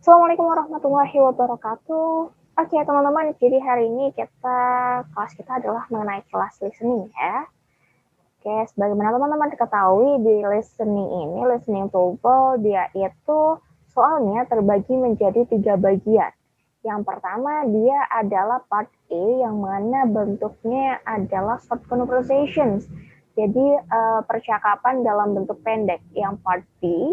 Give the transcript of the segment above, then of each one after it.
Assalamualaikum warahmatullahi wabarakatuh. Oke, teman-teman, jadi hari ini kelas kita adalah mengenai kelas listening ya. Oke, sebagaimana teman-teman ketahui di listening table, dia itu soalnya terbagi menjadi 3 bagian. Yang pertama, dia adalah part A yang mana bentuknya adalah short conversations. Jadi, percakapan dalam bentuk pendek. Yang part B,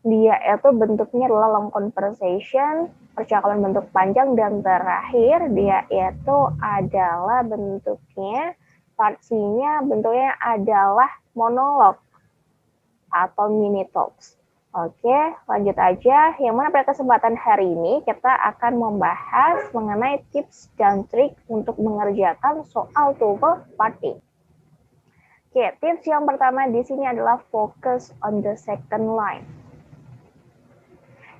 dia itu bentuknya adalah long conversation, percakapan bentuk panjang, dan terakhir dia itu adalah bentuknya, part C-nya bentuknya adalah monolog atau mini talks. Oke, lanjut aja. Yang mana pada kesempatan hari ini kita akan membahas mengenai tips dan trik untuk mengerjakan soal TOEFL part A. Oke, tips yang pertama di sini adalah focus on the second line.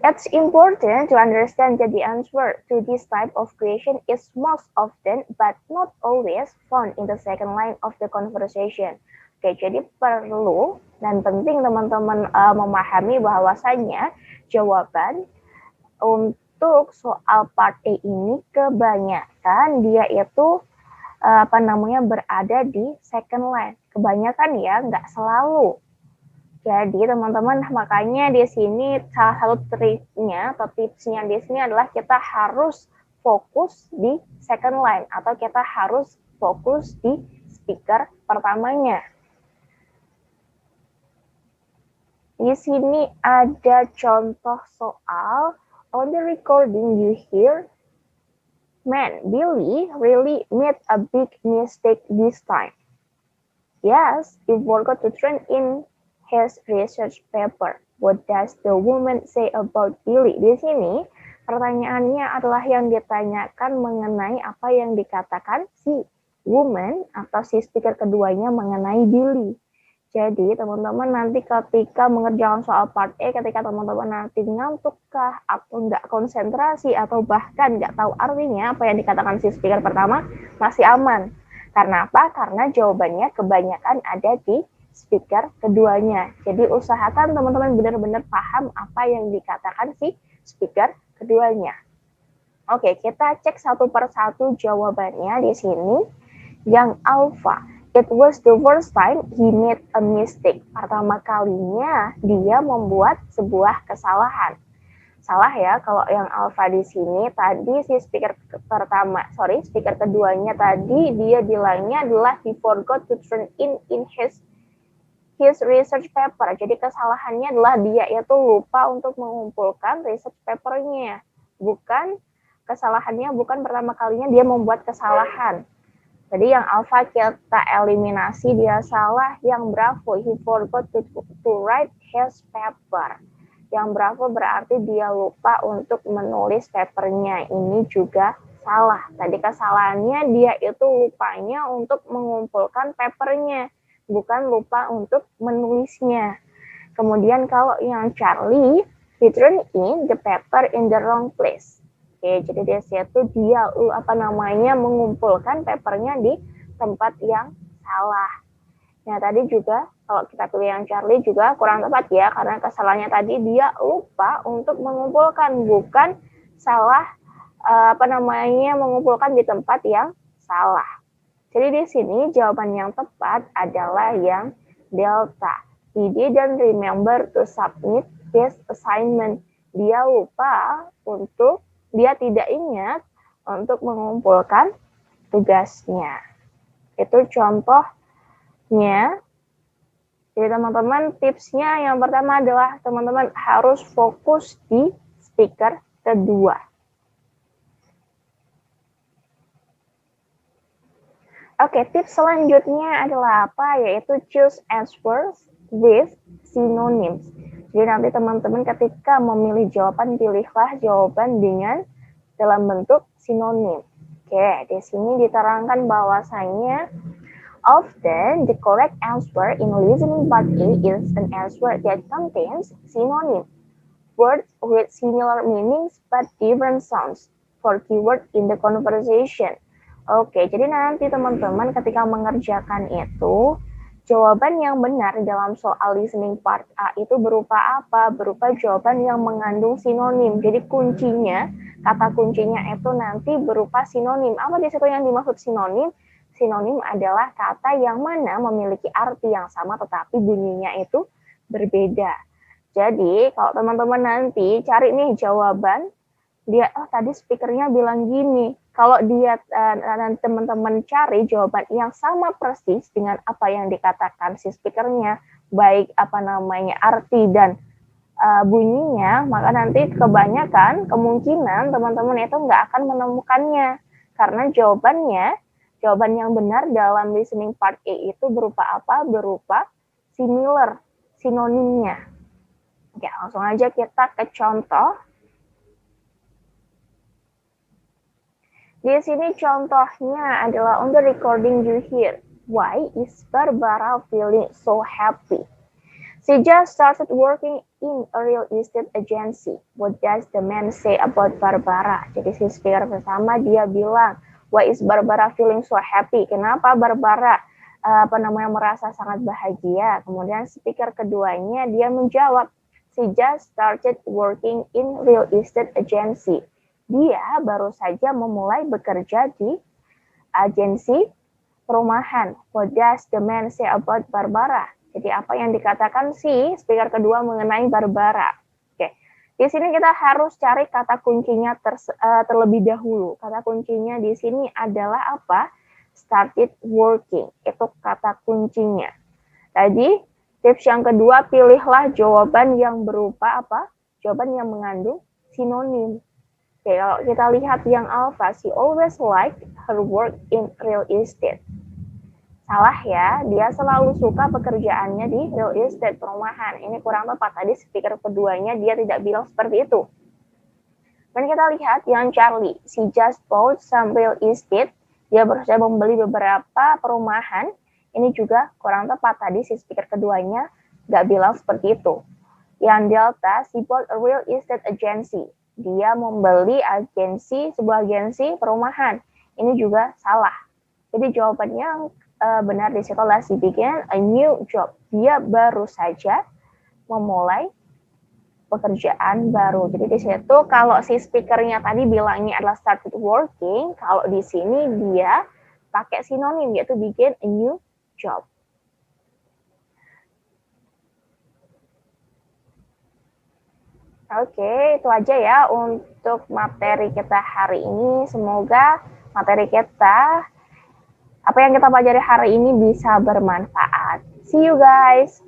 It's important to understand that the answer to this type of question is most often but not always found in the second line of the conversation. Oke, jadi perlu dan penting teman-teman memahami bahwasanya jawaban untuk soal part A ini kebanyakan dia itu berada di second line. Kebanyakan ya, nggak selalu. Jadi teman-teman, makanya di sini salah satu triknya atau tipsnya di sini adalah kita harus fokus di second line atau kita harus fokus di speaker pertamanya. Di sini ada contoh soal. On the recording you hear, "Man, Billy really made a big mistake this time. Yes, he forgot to turn in his research paper. What does the woman say about Billy?" Di sini pertanyaannya adalah yang ditanyakan mengenai apa yang dikatakan si woman atau si speaker keduanya mengenai Billy. Jadi teman-teman nanti ketika mengerjakan soal part A, ketika teman-teman nanti ngantukkah atau nggak konsentrasi atau bahkan nggak tahu artinya apa yang dikatakan si speaker pertama, masih aman. Karena apa? Karena jawabannya kebanyakan ada di speaker keduanya. Jadi usahakan teman-teman benar-benar paham apa yang dikatakan si speaker keduanya. Oke, kita cek satu persatu jawabannya di sini. Yang alpha, it was the first time he made a mistake. Pertama kalinya dia membuat sebuah kesalahan. Salah ya, kalau yang alpha di sini tadi si speaker keduanya tadi dia bilangnya adalah he forgot to turn in his research paper. Jadi kesalahannya adalah dia itu lupa untuk mengumpulkan research papernya. Kesalahannya bukan pertama kalinya dia membuat kesalahan. Jadi yang alpha kita eliminasi, dia salah. Yang bravo, he forgot to write his paper. Yang bravo berarti dia lupa untuk menulis papernya. Ini juga salah. Tadi kesalahannya dia itu lupanya untuk mengumpulkan papernya, bukan lupa untuk menulisnya. Kemudian kalau yang Charlie, he turned in the paper in the wrong place. Oke, jadi di situ dia mengumpulkan papernya di tempat yang salah. Nah, tadi juga kalau kita pilih yang Charlie juga kurang tepat ya, karena kesalahannya tadi dia lupa untuk mengumpulkan, bukan salah mengumpulkan di tempat yang salah. Jadi di sini jawaban yang tepat adalah yang delta. He didn't remember to submit his assignment. Dia tidak ingat untuk mengumpulkan tugasnya. Itu contohnya. Jadi teman-teman, tipsnya yang pertama adalah teman-teman harus fokus di speaker kedua. Oke, tips selanjutnya adalah apa? Yaitu choose answers with synonyms. Jadi nanti teman-teman ketika memilih jawaban, pilihlah jawaban dengan dalam bentuk sinonim. Oke, di sini diterangkan bahwasanya often the correct answer in listening part A is an answer that contains synonym, words with similar meanings but different sounds for keyword in the conversation. Oke, jadi nanti teman-teman ketika mengerjakan itu, Jawaban yang benar dalam soal listening part A itu berupa apa? Berupa jawaban yang mengandung sinonim. Jadi kuncinya, kata kuncinya itu nanti berupa sinonim. Apa di situ yang dimaksud sinonim? Sinonim adalah kata yang mana memiliki arti yang sama tetapi bunyinya itu berbeda. Jadi kalau teman-teman nanti cari nih jawaban, dia tadi speakernya bilang gini, kalau dia teman-teman cari jawaban yang sama persis dengan apa yang dikatakan si speakernya, baik apa namanya arti dan bunyinya, maka nanti kebanyakan kemungkinan teman-teman itu nggak akan menemukannya karena jawaban yang benar dalam listening part A itu berupa apa? Berupa similar, sinonimnya. Oke, langsung aja kita ke contoh. Di sini contohnya adalah on the recording you hear, why is Barbara feeling so happy? She just started working in a real estate agency. What does the man say about Barbara? Jadi si speaker pertama dia bilang, why is Barbara feeling so happy? Kenapa Barbara merasa sangat bahagia? Kemudian speaker keduanya dia menjawab, she just started working in real estate agency. Dia baru saja memulai bekerja di agensi perumahan. What does the man say about Barbara? Jadi apa yang dikatakan si speaker kedua mengenai Barbara? Oke, di sini kita harus cari kata kuncinya terlebih dahulu. Kata kuncinya di sini adalah apa? Started working. Itu kata kuncinya. Tadi tips yang kedua, pilihlah jawaban yang berupa apa? Jawaban yang mengandung sinonim. Oke, kalau kita lihat yang alpha, she always liked her work in real estate. Salah ya, dia selalu suka pekerjaannya di real estate perumahan. Ini kurang tepat, tadi speaker keduanya dia tidak bilang seperti itu. Dan kita lihat yang Charlie, she just bought some real estate. Dia berusaha membeli beberapa perumahan. Ini juga kurang tepat, tadi si speaker keduanya nggak bilang seperti itu. Yang Delta, she bought a real estate agency. Dia membeli sebuah agensi perumahan. Ini juga salah. Jadi jawabannya yang benar di situ adalah she began a new job. Dia baru saja memulai pekerjaan baru. Jadi di situ kalau si speakernya tadi bilangnya adalah started working, kalau di sini dia pakai sinonim yaitu begin a new job. Oke, itu aja ya untuk materi kita hari ini. Semoga materi kita, apa yang kita pelajari hari ini bisa bermanfaat. See you guys!